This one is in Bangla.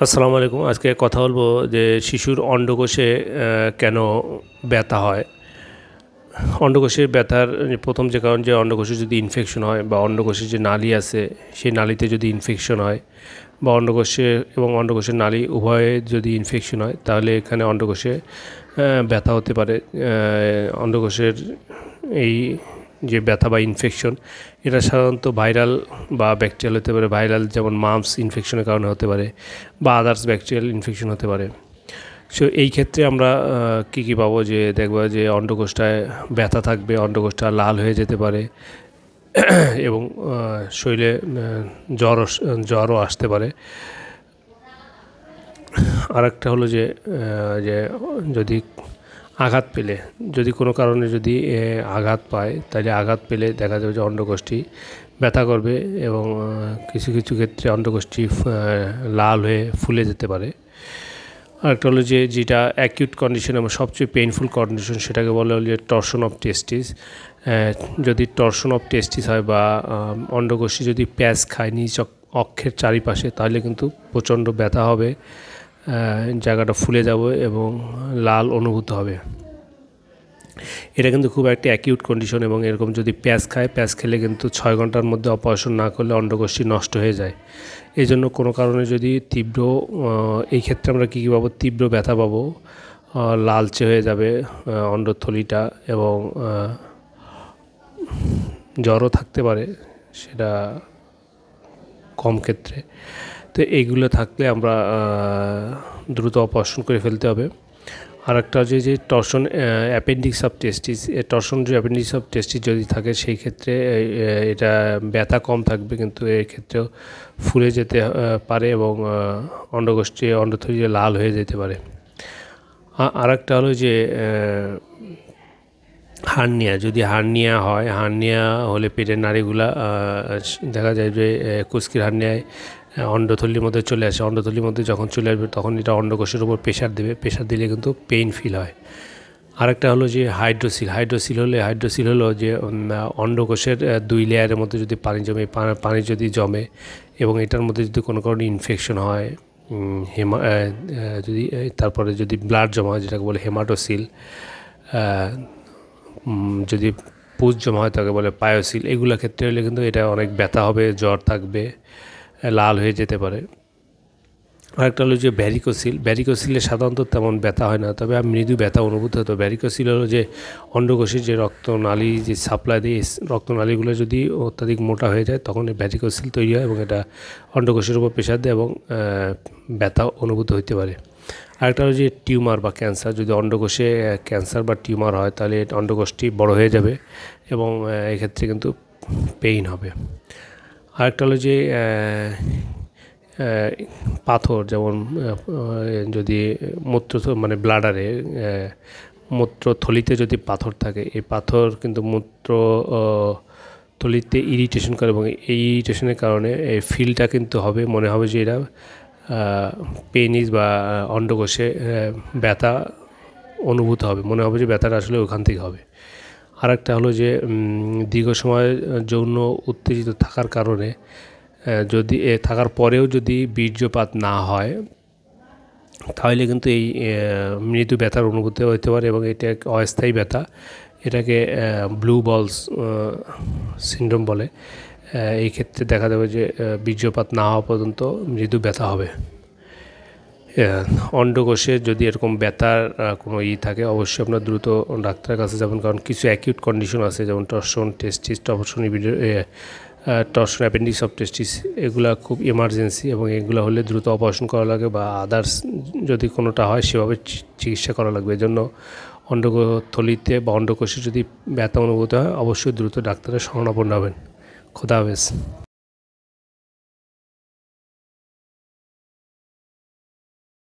আসসালামু আলাইকুম। আজকে কথা বলবো যে শিশুর অন্ডকোষে কেন ব্যথা হয়। অন্ডকোষের ব্যথার প্রথম যে কারণ যে অন্ডকোষে যদি ইনফেকশন হয় বা অন্ডকোষের যে নালী আছে সেই নালীতে যদি ইনফেকশন হয় বা অন্ডকোষে এবং অন্ডকোষের নালী উভয়ে যদি ইনফেকশন হয় তাহলে এখানে অন্ডকোষে ব্যথা হতে পারে। অন্ডকোষের এই যে ব্যথা বা ইনফেকশন এটা সাধারণত ভাইরাল বা ব্যাকটেরিয়াল হতে পারে। ভাইরাল যেমন মাম্পস ইনফেকশনের কারণে হতে পারে বা আদার্স ব্যাকটেরিয়াল ইনফেকশন হতে পারে। সো এই ক্ষেত্রে আমরা কী পাবো যে দেখব যে অন্ডকোষটায় ব্যথা থাকবে, অন্ডকোষটা লাল হয়ে যেতে পারে এবং শরীরে জ্বরও আসতে পারে। আরেকটা হলো যে যদি আঘাত পেলে, যদি কোনো কারণে যদি আঘাত পায় তাহলে আঘাত পেলে দেখা যাবে যে অন্ডকোষটি ব্যথা করবে এবং কিছু কিছু ক্ষেত্রে অন্ডকোষটি লাল হয়ে ফুলে যেতে পারে। আরেকটা হলো যে যেটা অ্যাকিউট কন্ডিশন এবং সবচেয়ে পেইনফুল কন্ডিশন সেটাকে বলে হলো যে টর্শন অফ টেস্টিস। যদি টর্শন অফ টেস্টিস হয় বা অন্ডকোষটি যদি প্যাঁচ খায় নিজ অক্ষের চারিপাশে তাহলে কিন্তু প্রচণ্ড ব্যথা হবে, জায়গাটা ফুলে যাবে এবং লাল অনুভূত হবে। এটা কিন্তু খুব একটা অ্যাকিউট কন্ডিশন এবং এরকম যদি প্যাঁচ খায়, প্যাঁচ খেলে কিন্তু 6 ঘন্টার মধ্যে অপারেশন না করলে অন্ডকোষটি নষ্ট হয়ে যায়। এই জন্য কোনো কারণে যদি তীব্র, এই ক্ষেত্রে আমরা কী পাবো, তীব্র ব্যথা পাবো, লালচে হয়ে যাবে অন্ডথলিটা এবং জ্বরও থাকতে পারে, সেটা কম ক্ষেত্রে। তো এইগুলো থাকলে আমরা দ্রুত অপারেশন করে ফেলতে হবে। আর একটা হচ্ছে যে torsion appendix of testis, torsion যে অ্যাপেন্ডিক্স অফ টেস্টিস যদি থাকে সেই ক্ষেত্রে এটা ব্যথা কম থাকবে কিন্তু এর ক্ষেত্রেও ফুলে যেতে পারে এবং অন্ডথলি লাল হয়ে যেতে পারে। আর একটা হলো যে হার্নিয়া, যদি হার্নিয়া হয়, হার্নিয়া হলে পেটের নাড়িগুলা দেখা যায় যে কুস্কির হার্নিয়ায় অন্ডথলির মধ্যে চলে আসে। অন্ডথলির মধ্যে যখন চলে আসবে তখন এটা অন্ডকোষের উপর প্রেশার দেবে, প্রেশার দিলে কিন্তু পেইন ফিল হয়। আরেকটা হলো যে হাইড্রোসিল হলো যে অন্ডকোষের 2 লেয়ারের মধ্যে যদি পানি যদি জমে এবং এটার মধ্যে যদি কোনো কারণে ইনফেকশন হয়, যদি তারপরে যদি ব্লাড জমা হয় যেটাকে বলে হেমাটোসিল, যদি পুজ জমা হয় তাকে বলে পায়োসিল, এগুলো ক্ষেত্রে হলে কিন্তু এটা অনেক ব্যথা হবে, জ্বর থাকবে, লাল হয়ে যেতে পারে। আরেকটা হলো যে ভ্যারিকোসিলে সাধারণত তেমন ব্যথা হয় না, তবে মৃদু ব্যথা অনুভূত হতো। ভ্যারিকোসিল হলো যে অন্ডকোষের যে রক্তনালী যে সাপ্লাই দিয়ে রক্তনালীগুলো যদি অত্যাধিক মোটা হয়ে যায় তখন ভ্যারিকোসিল তৈরি হয় এবং এটা অন্ডকোষের উপর প্রেশার দেয় এবং ব্যথা অনুভূত হতে পারে। আরেকটা হলো যে টিউমার বা ক্যান্সার, যদি অন্ডকোষে ক্যান্সার বা টিউমার হয় তাহলে অন্ডকোষটি বড় হয়ে যাবে এবং এক্ষেত্রে কিন্তু পেইন হবে। আরেকটা হলো যে পাথর, যেমন যদি মানে ব্লাডারে মূত্রথলিতে যদি পাথর থাকে, এই পাথর কিন্তু থলিতে ইরিটেশন করে এবং এই ইরিটেশনের কারণে এই ফিলটা কিন্তু হবে, মনে হবে যে এরা পেনিস বা অন্ডকোষে ব্যথা অনুভূত হবে, মনে হবে যে ব্যথাটা আসলে ওখান থেকে হবে। আরেকটা হলো যে দীর্ঘ সময় যৌন উত্তেজিত থাকার কারণে যদি থাকার পরেও যদি বীর্যপাত না হয় তাহলে কিন্তু এই মৃদু ব্যথার অনুভূতি হতে পারে এবং এটা অস্থায়ী ব্যথা, এটাকে ব্লু বলস সিনড্রোম বলে। এই ক্ষেত্রে দেখা যাবে যে বীর্যপাত না হওয়া পর্যন্ত মৃদু ব্যথা হবে। অন্ডকোষে যদি এরকম ব্যথার কোনো থাকে অবশ্যই আপনার দ্রুত ডাক্তারের কাছে যাবেন, কারণ কিছু অ্যাকিউট কন্ডিশন আছে যেমন টর্শন অ্যাপেন্ডিক্স অফ টেস্টিস, এগুলা খুব এমার্জেন্সি এবং এগুলো হলে দ্রুত অপারেশন করা লাগে বা আদার্স যদি কোনোটা হয় সেভাবে চিকিৎসা করা লাগবে। এজন্য অন্ডথলিতে বা অন্ডকোষে যদি ব্যথা অনুভূত হয় অবশ্যই দ্রুত ডাক্তারের শরণাপন্ন হবেন। খোদা হাফেজ।